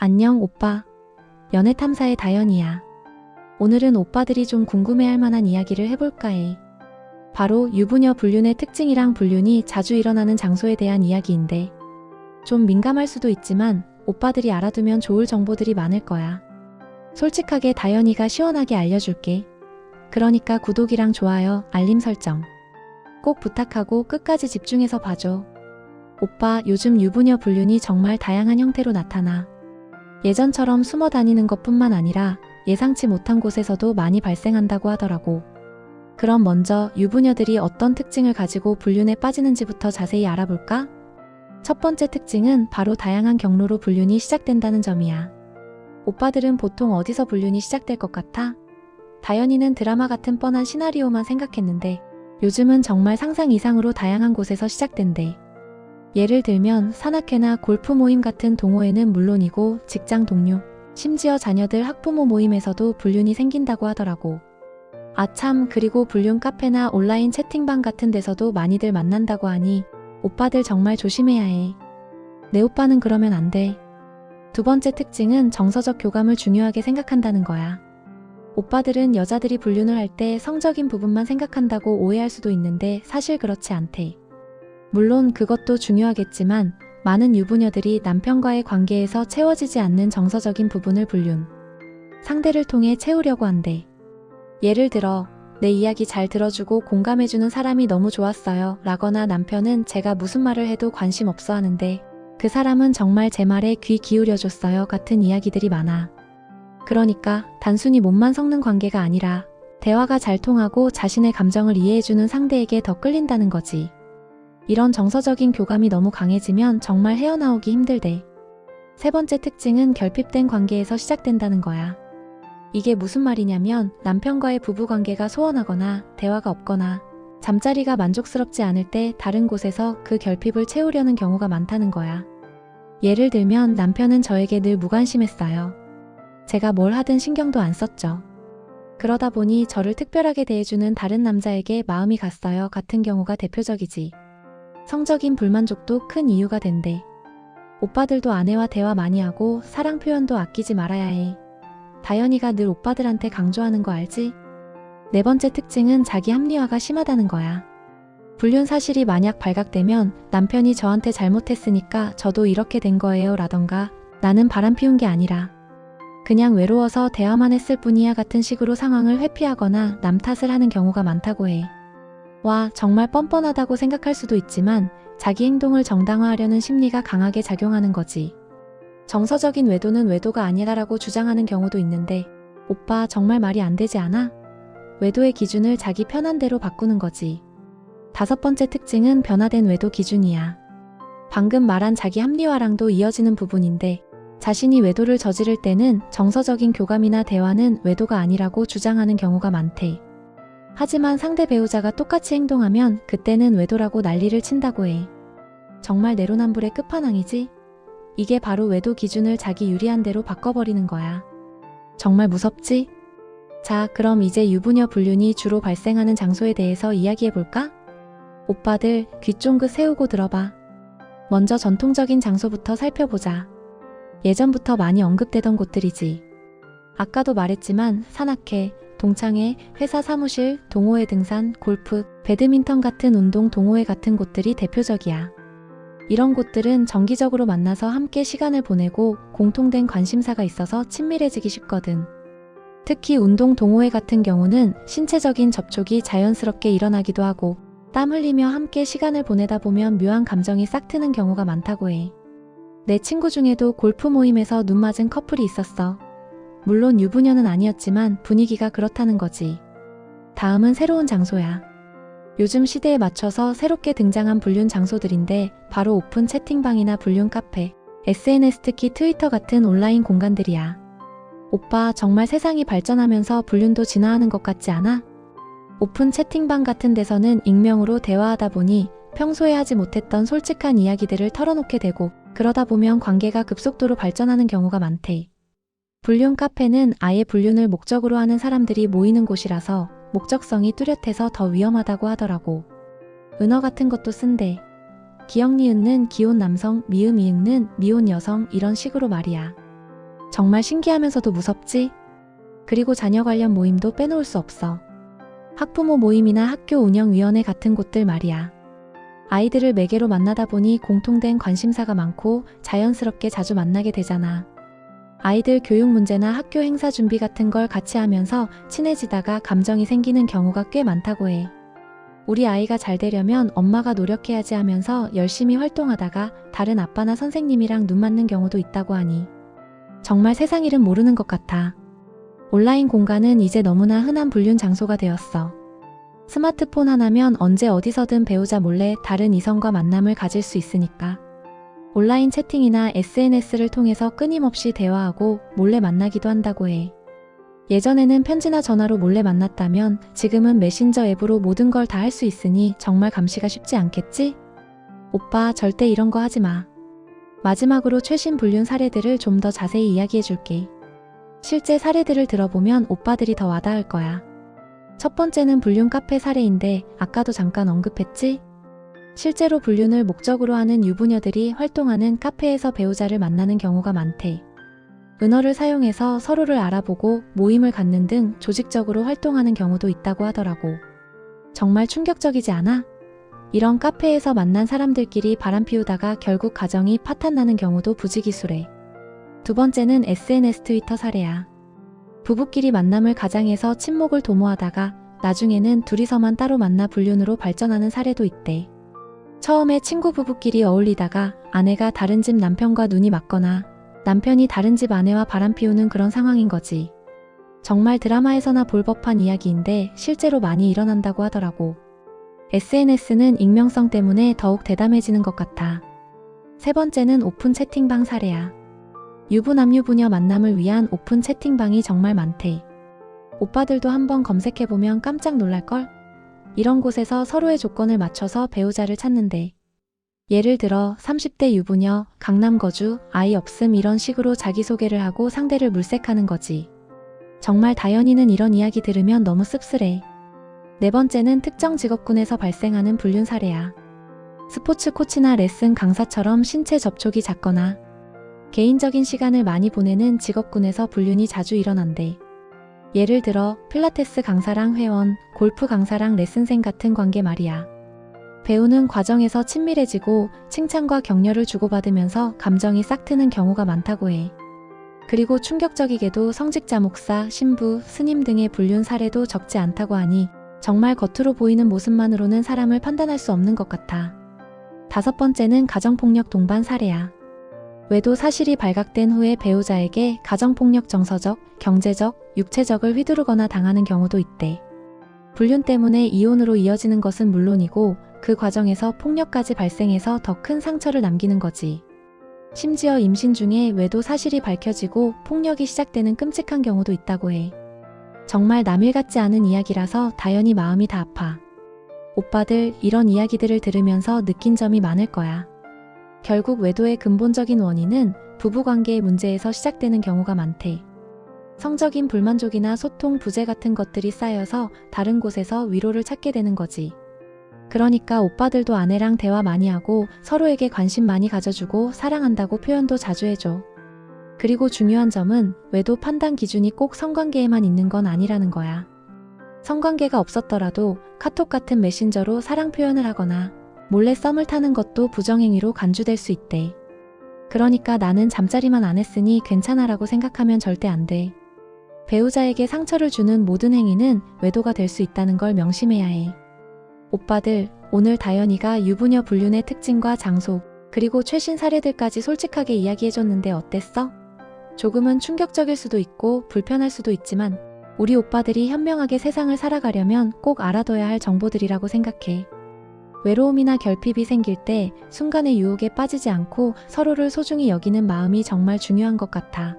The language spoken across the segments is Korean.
안녕 오빠. 연애탐사의 다현이야. 오늘은 오빠들이 좀 궁금해할 만한 이야기를 해볼까 해. 바로 유부녀 불륜의 특징이랑 불륜이 자주 일어나는 장소에 대한 이야기인데 좀 민감할 수도 있지만 오빠들이 알아두면 좋을 정보들이 많을 거야. 솔직하게 다현이가 시원하게 알려줄게. 그러니까 구독이랑 좋아요, 알림 설정 꼭 부탁하고 끝까지 집중해서 봐줘. 오빠, 요즘 유부녀 불륜이 정말 다양한 형태로 나타나. 예전처럼 숨어 다니는 것뿐만 아니라 예상치 못한 곳에서도 많이 발생한다고 하더라고. 그럼 먼저 유부녀들이 어떤 특징을 가지고 불륜에 빠지는지부터 자세히 알아볼까? 첫 번째 특징은 바로 다양한 경로로 불륜이 시작된다는 점이야. 오빠들은 보통 어디서 불륜이 시작될 것 같아? 다현이는 드라마 같은 뻔한 시나리오만 생각했는데 요즘은 정말 상상 이상으로 다양한 곳에서 시작된대. 예를 들면 산악회나 골프 모임 같은 동호회는 물론이고 직장 동료, 심지어 자녀들 학부모 모임에서도 불륜이 생긴다고 하더라고. 아참, 그리고 불륜 카페나 온라인 채팅방 같은 데서도 많이들 만난다고 하니 오빠들 정말 조심해야 해. 내 오빠는 그러면 안 돼. 두 번째 특징은 정서적 교감을 중요하게 생각한다는 거야. 오빠들은 여자들이 불륜을 할 때 성적인 부분만 생각한다고 오해할 수도 있는데 사실 그렇지 않대. 물론 그것도 중요하겠지만 많은 유부녀들이 남편과의 관계에서 채워지지 않는 정서적인 부분을 불륜, 상대를 통해 채우려고 한대. 예를 들어, 내 이야기 잘 들어주고 공감해주는 사람이 너무 좋았어요 라거나 남편은 제가 무슨 말을 해도 관심 없어 하는데 그 사람은 정말 제 말에 귀 기울여줬어요 같은 이야기들이 많아. 그러니까 단순히 몸만 섞는 관계가 아니라 대화가 잘 통하고 자신의 감정을 이해해주는 상대에게 더 끌린다는 거지. 이런 정서적인 교감이 너무 강해지면 정말 헤어나오기 힘들대. 세 번째 특징은 결핍된 관계에서 시작된다는 거야. 이게 무슨 말이냐면 남편과의 부부관계가 소원하거나 대화가 없거나 잠자리가 만족스럽지 않을 때 다른 곳에서 그 결핍을 채우려는 경우가 많다는 거야. 예를 들면 남편은 저에게 늘 무관심했어요. 제가 뭘 하든 신경도 안 썼죠. 그러다 보니 저를 특별하게 대해주는 다른 남자에게 마음이 갔어요 같은 경우가 대표적이지. 성적인 불만족도 큰 이유가 된대. 오빠들도 아내와 대화 많이 하고 사랑 표현도 아끼지 말아야 해. 다현이가 늘 오빠들한테 강조하는 거 알지? 네 번째 특징은 자기 합리화가 심하다는 거야. 불륜 사실이 만약 발각되면 남편이 저한테 잘못했으니까 저도 이렇게 된 거예요 라던가 나는 바람 피운 게 아니라 그냥 외로워서 대화만 했을 뿐이야 같은 식으로 상황을 회피하거나 남 탓을 하는 경우가 많다고 해. 와, 정말 뻔뻔하다고 생각할 수도 있지만 자기 행동을 정당화하려는 심리가 강하게 작용하는 거지. 정서적인 외도는 외도가 아니라라고 주장하는 경우도 있는데 오빠 정말 말이 안 되지 않아? 외도의 기준을 자기 편한 대로 바꾸는 거지. 다섯 번째 특징은 변화된 외도 기준이야. 방금 말한 자기 합리화랑도 이어지는 부분인데 자신이 외도를 저지를 때는 정서적인 교감이나 대화는 외도가 아니라고 주장하는 경우가 많대. 하지만 상대 배우자가 똑같이 행동하면 그때는 외도라고 난리를 친다고 해. 정말 내로남불의 끝판왕이지? 이게 바로 외도 기준을 자기 유리한 대로 바꿔버리는 거야. 정말 무섭지? 자, 그럼 이제 유부녀 불륜이 주로 발생하는 장소에 대해서 이야기해볼까? 오빠들 귀 쫑긋 세우고 들어봐. 먼저 전통적인 장소부터 살펴보자. 예전부터 많이 언급되던 곳들이지. 아까도 말했지만 산악회, 동창회, 회사 사무실, 동호회 등산, 골프, 배드민턴 같은 운동 동호회 같은 곳들이 대표적이야. 이런 곳들은 정기적으로 만나서 함께 시간을 보내고 공통된 관심사가 있어서 친밀해지기 쉽거든. 특히 운동 동호회 같은 경우는 신체적인 접촉이 자연스럽게 일어나기도 하고 땀 흘리며 함께 시간을 보내다 보면 묘한 감정이 싹 트는 경우가 많다고 해. 내 친구 중에도 골프 모임에서 눈 맞은 커플이 있었어. 물론 유부녀는 아니었지만 분위기가 그렇다는 거지. 다음은 새로운 장소야. 요즘 시대에 맞춰서 새롭게 등장한 불륜 장소들인데 바로 오픈 채팅방이나 불륜 카페, SNS 특히 트위터 같은 온라인 공간들이야. 오빠, 정말 세상이 발전하면서 불륜도 진화하는 것 같지 않아? 오픈 채팅방 같은 데서는 익명으로 대화하다 보니 평소에 하지 못했던 솔직한 이야기들을 털어놓게 되고 그러다 보면 관계가 급속도로 발전하는 경우가 많대. 불륜 카페는 아예 불륜을 목적으로 하는 사람들이 모이는 곳이라서 목적성이 뚜렷해서 더 위험하다고 하더라고. 은어 같은 것도 쓴대. 기역 니은는 기혼 남성, 미음 이응는 미혼 여성 이런 식으로 말이야. 정말 신기하면서도 무섭지? 그리고 자녀 관련 모임도 빼놓을 수 없어. 학부모 모임이나 학교 운영위원회 같은 곳들 말이야. 아이들을 매개로 만나다 보니 공통된 관심사가 많고 자연스럽게 자주 만나게 되잖아. 아이들 교육 문제나 학교 행사 준비 같은 걸 같이 하면서 친해지다가 감정이 생기는 경우가 꽤 많다고 해. 우리 아이가 잘 되려면 엄마가 노력해야지 하면서 열심히 활동하다가 다른 아빠나 선생님이랑 눈 맞는 경우도 있다고 하니 정말 세상 일은 모르는 것 같아. 온라인 공간은 이제 너무나 흔한 불륜 장소가 되었어. 스마트폰 하나면 언제 어디서든 배우자 몰래 다른 이성과 만남을 가질 수 있으니까. 온라인 채팅이나 SNS를 통해서 끊임없이 대화하고 몰래 만나기도 한다고 해. 예전에는 편지나 전화로 몰래 만났다면 지금은 메신저 앱으로 모든 걸 다 할 수 있으니 정말 감시가 쉽지 않겠지? 오빠 절대 이런 거 하지 마. 마지막으로 최신 불륜 사례들을 좀 더 자세히 이야기해 줄게. 실제 사례들을 들어보면 오빠들이 더 와닿을 거야. 첫 번째는 불륜 카페 사례인데 아까도 잠깐 언급했지? 실제로 불륜을 목적으로 하는 유부녀들이 활동하는 카페에서 배우자를 만나는 경우가 많대. 은어를 사용해서 서로를 알아보고 모임을 갖는 등 조직적으로 활동하는 경우도 있다고 하더라고. 정말 충격적이지 않아? 이런 카페에서 만난 사람들끼리 바람 피우다가 결국 가정이 파탄나는 경우도 부지기수래. 두 번째는 SNS 트위터 사례야. 부부끼리 만남을 가장해서 친목을 도모하다가 나중에는 둘이서만 따로 만나 불륜으로 발전하는 사례도 있대. 처음에 친구 부부끼리 어울리다가 아내가 다른 집 남편과 눈이 맞거나 남편이 다른 집 아내와 바람 피우는 그런 상황인 거지. 정말 드라마에서나 볼 법한 이야기인데 실제로 많이 일어난다고 하더라고. SNS는 익명성 때문에 더욱 대담해지는 것 같아. 세 번째는 오픈 채팅방 사례야. 유부남유부녀 만남을 위한 오픈 채팅방이 정말 많대. 오빠들도 한번 검색해보면 깜짝 놀랄걸? 이런 곳에서 서로의 조건을 맞춰서 배우자를 찾는데 예를 들어 30대 유부녀, 강남 거주, 아이 없음 이런 식으로 자기소개를 하고 상대를 물색하는 거지. 정말 다현이는 이런 이야기 들으면 너무 씁쓸해. 네 번째는 특정 직업군에서 발생하는 불륜 사례야. 스포츠 코치나 레슨 강사처럼 신체 접촉이 잦거나 개인적인 시간을 많이 보내는 직업군에서 불륜이 자주 일어난대. 예를 들어 필라테스 강사랑 회원, 골프 강사랑 레슨생 같은 관계 말이야. 배우는 과정에서 친밀해지고 칭찬과 격려를 주고받으면서 감정이 싹 트는 경우가 많다고 해. 그리고 충격적이게도 성직자 목사, 신부, 스님 등의 불륜 사례도 적지 않다고 하니 정말 겉으로 보이는 모습만으로는 사람을 판단할 수 없는 것 같아. 다섯 번째는 가정폭력 동반 사례야. 외도 사실이 발각된 후에 배우자에게 가정폭력 정서적, 경제적, 육체적을 휘두르거나 당하는 경우도 있대. 불륜 때문에 이혼으로 이어지는 것은 물론이고 그 과정에서 폭력까지 발생해서 더 큰 상처를 남기는 거지. 심지어 임신 중에 외도 사실이 밝혀지고 폭력이 시작되는 끔찍한 경우도 있다고 해. 정말 남일 같지 않은 이야기라서 다현이 마음이 다 아파. 오빠들 이런 이야기들을 들으면서 느낀 점이 많을 거야. 결국 외도의 근본적인 원인은 부부관계의 문제에서 시작되는 경우가 많대. 성적인 불만족이나 소통 부재 같은 것들이 쌓여서 다른 곳에서 위로를 찾게 되는 거지. 그러니까 오빠들도 아내랑 대화 많이 하고 서로에게 관심 많이 가져주고 사랑한다고 표현도 자주 해줘. 그리고 중요한 점은 외도 판단 기준이 꼭 성관계에만 있는 건 아니라는 거야. 성관계가 없었더라도 카톡 같은 메신저로 사랑 표현을 하거나 몰래 썸을 타는 것도 부정행위로 간주될 수 있대. 그러니까 나는 잠자리만 안 했으니 괜찮아라고 생각하면 절대 안 돼. 배우자에게 상처를 주는 모든 행위는 외도가 될 수 있다는 걸 명심해야 해. 오빠들, 오늘 다현이가 유부녀 불륜의 특징과 장소, 그리고 최신 사례들까지 솔직하게 이야기해줬는데 어땠어? 조금은 충격적일 수도 있고 불편할 수도 있지만 우리 오빠들이 현명하게 세상을 살아가려면 꼭 알아둬야 할 정보들이라고 생각해. 외로움이나 결핍이 생길 때 순간의 유혹에 빠지지 않고 서로를 소중히 여기는 마음이 정말 중요한 것 같아.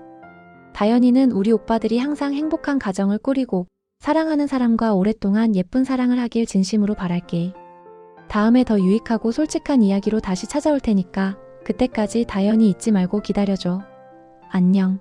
다현이는 우리 오빠들이 항상 행복한 가정을 꾸리고 사랑하는 사람과 오랫동안 예쁜 사랑을 하길 진심으로 바랄게. 다음에 더 유익하고 솔직한 이야기로 다시 찾아올 테니까 그때까지 다현이 잊지 말고 기다려줘. 안녕.